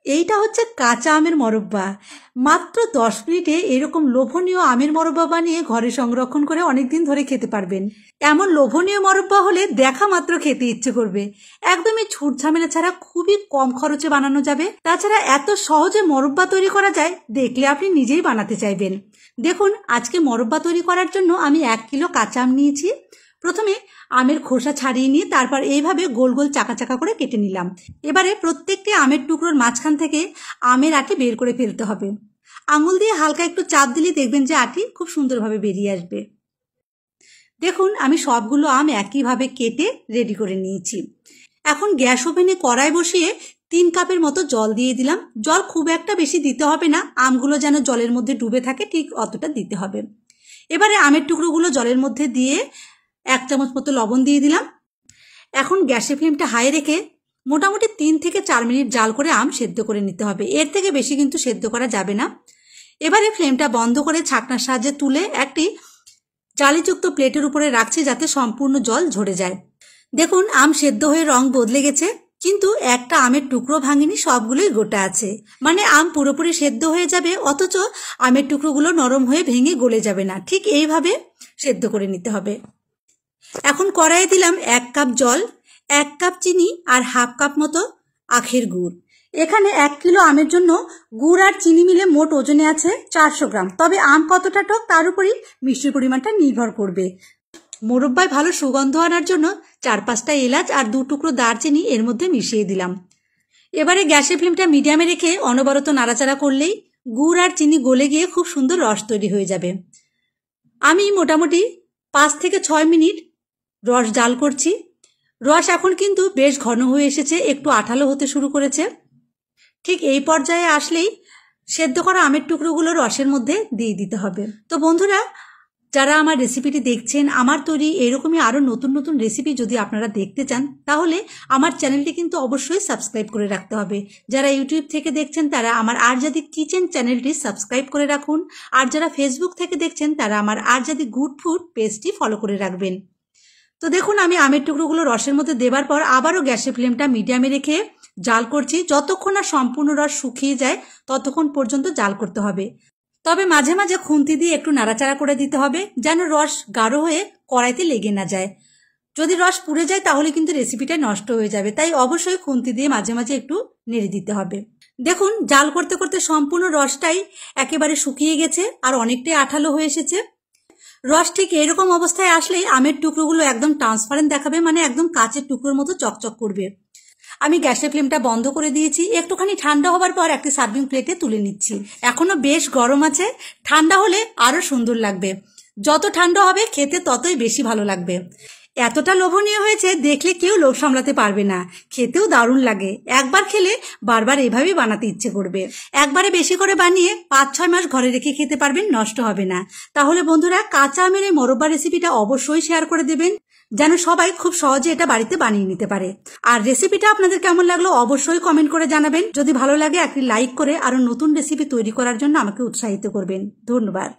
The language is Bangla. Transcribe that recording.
এইটা হচ্ছে কাঁচা আমের মরব্বা। মাত্র 10 মিনিটে এরকম লোভনীয় আমের মরব্বা বানিয়ে ঘরে সংরক্ষণ করে অনেকদিন ধরে খেতে পারবেন। এমন লোভনীয় মরব্বা হলে দেখা মাত্র খেতে ইচ্ছে করবে। একদমই ছুট ঝামেলা ছাড়া খুবই কম খরচে বানানো যাবে। তাছাড়া এত সহজে মরব্বা তৈরি করা যায়, দেখলে আপনি নিজেই বানাতে চাইবেন। দেখুন, আজকে মরব্বা তৈরি করার জন্য আমি 1 কিলো কাঁচা আম নিয়েছি। প্রথমে আমের খোসা ছাড়িয়ে নিয়ে তারপর এইভাবে গোল গোল চাকা চাকা করে কেটে নিলাম। এবারে প্রত্যেকটি আমের টুকরোর মাঝখান থেকে আমের আটি বের করে ফেলতে হবে। আঙুল দিয়ে হালকা একটু চাপ দিলে দেখবেন যে আটি খুব সুন্দরভাবে বেরিয়ে আসবে। দেখুন, আমি সবগুলো আম একইভাবে কেটে রেডি করে নিয়েছি। এখন গ্যাস ওভেনে কড়াই বসিয়ে 3 কাপের মতো জল দিয়ে দিলাম। জল খুব একটা বেশি দিতে হবে না, আমগুলো যেন জলের মধ্যে ডুবে থাকে ঠিক অতটা দিতে হবে। এবারে আমের টুকরোগুলো জলের মধ্যে দিয়ে 1 চামচ মতো লবণ দিয়ে দিলাম। এখন গ্যাসের ফ্লেমটা হাই রেখে মোটামুটি 3 থেকে 4 মিনিট জাল করে আম সেদ্ধ করে নিতে হবে। এর থেকে বেশি কিন্তু সেদ্ধ করা যাবে না। এবারে ফ্লেমটা বন্ধ করে ছাঁকনার সাহায্যে তুলে একটি জালিযুক্ত প্লেটের উপরে রাখছি যাতে সম্পূর্ণ জল ঝরে যায়। দেখুন, আম সেদ্ধ হয়ে রং বদলে গেছে, কিন্তু একটা আমের টুকরো ভাঙেনি, সবগুলোই গোটা আছে। মানে আম পুরোপুরি সেদ্ধ হয়ে যাবে অথচ আমের টুকরোগুলো নরম হয়ে ভেঙে গলে যাবে না। ঠিক এইভাবে সেদ্ধ করে নিতে হবে। এখন কড়াইয়ে দিলাম 1 কাপ জল, 1 কাপ চিনি আর হাফ কাপ মতো আখের গুড়। এখানে 1 কিলো আমের জন্য গুড় আর চিনি মিলে মোট ওজনে আছে 400 গ্রাম। তবে আম কতটা টক তার উপরই মিষ্টির পরিমাণটা নির্ভর করবে। মোরব্বায় ভালো সুগন্ধ আনার জন্য 4-5টা এলাচ আর 2 টুকরো দারচিনি এর মধ্যে মিশিয়ে দিলাম। এবারে গ্যাসের ফ্লেমটা মিডিয়ামে রেখে অনবরত নাড়াচাড়া করলেই গুড় আর চিনি গলে গিয়ে খুব সুন্দর রস তৈরি হয়ে যাবে। আমি মোটামুটি 5 থেকে 6 মিনিট রস জাল করছি। রস এখন কিন্তু বেশ ঘন হয়ে এসেছে, একটু আঠালো হতে শুরু করেছে। ঠিক এই পর্যায়ে আসলেই সেদ্ধ করা আমের টুকরোগুলো রসের মধ্যে দিয়ে দিতে হবে। তো বন্ধুরা, যারা আমার রেসিপিটি দেখছেন, আমার তৈরি এরকমই আরও নতুন নতুন রেসিপি যদি আপনারা দেখতে চান তাহলে আমার চ্যানেলটি কিন্তু অবশ্যই সাবস্ক্রাইব করে রাখতে হবে। যারা ইউটিউব থেকে দেখছেন তারা আমার আরজাদি কিচেন চ্যানেলটি সাবস্ক্রাইব করে রাখুন। আর যারা ফেসবুক থেকে দেখছেন তারা আমার আরজাদি গুড ফুড পেজটি ফলো করে রাখবেন। তো দেখুন, আমি আমের টুকরোগুলো রসের মধ্যে দেবার পর আবারও গ্যাসের ফ্লেমটা মিডিয়ামে রেখে জাল করছি। যতক্ষণ না সম্পূর্ণ রস শুকিয়ে যায় ততক্ষণ পর্যন্ত জাল করতে হবে। তবে মাঝে মাঝে খুন্তি দিয়ে একটু নাড়াচাড়া করে দিতে হবে যেন রস গাঢ় হয়ে কড়াইতে লেগে না যায়। যদি রস পুড়ে যায় তাহলে কিন্তু রেসিপিটা নষ্ট হয়ে যাবে, তাই অবশ্যই খুন্তি দিয়ে মাঝে মাঝে একটু নেড়ে দিতে হবে। দেখুন, জাল করতে করতে সম্পূর্ণ রসটাই একেবারে শুকিয়ে গেছে আর অনেকটাই আঠালো হয়ে এসেছে। রস ঠিক এরকম অবস্থায় আসলেই আমের টুকরোগুলো একদম ট্রান্সপারেন্ট দেখাবে, মানে একদম কাচের টুকরোর মতো চকচক করবে। আমি গ্যাসের ফ্লেমটা বন্ধ করে দিয়েছি। একটুখানি ঠান্ডা হবার পর একটি সার্ভিং প্লেটে তুলে নিচ্ছি। এখনো বেশ গরম আছে, ঠান্ডা হলে আরো সুন্দর লাগবে। যত ঠান্ডা হবে খেতে ততই বেশি ভালো লাগবে। এতটা লোভনীয় হয়েছে, দেখলে কেউ লোভ সামলাতে পারবে না। খেতেও দারুণ লাগে। একবার খেলে বারবার এভাবেই বানাতে ইচ্ছে করবে। একবারে বেশি করে বানিয়ে 5-6 মাস ঘরে রেখে খেতে পারবেন, নষ্ট হবে না। তাহলে বন্ধুরা, কাঁচা আমের এই মরব্বা রেসিপিটা অবশ্যই শেয়ার করে দেবেন যেন সবাই খুব সহজে এটা বাড়িতে বানিয়ে নিতে পারে। আর রেসিপিটা আপনাদের কেমন লাগলো অবশ্যই কমেন্ট করে জানাবেন। যদি ভালো লাগে একটি লাইক করে আরো নতুন রেসিপি তৈরি করার জন্য আমাকে উৎসাহিত করবেন। ধন্যবাদ।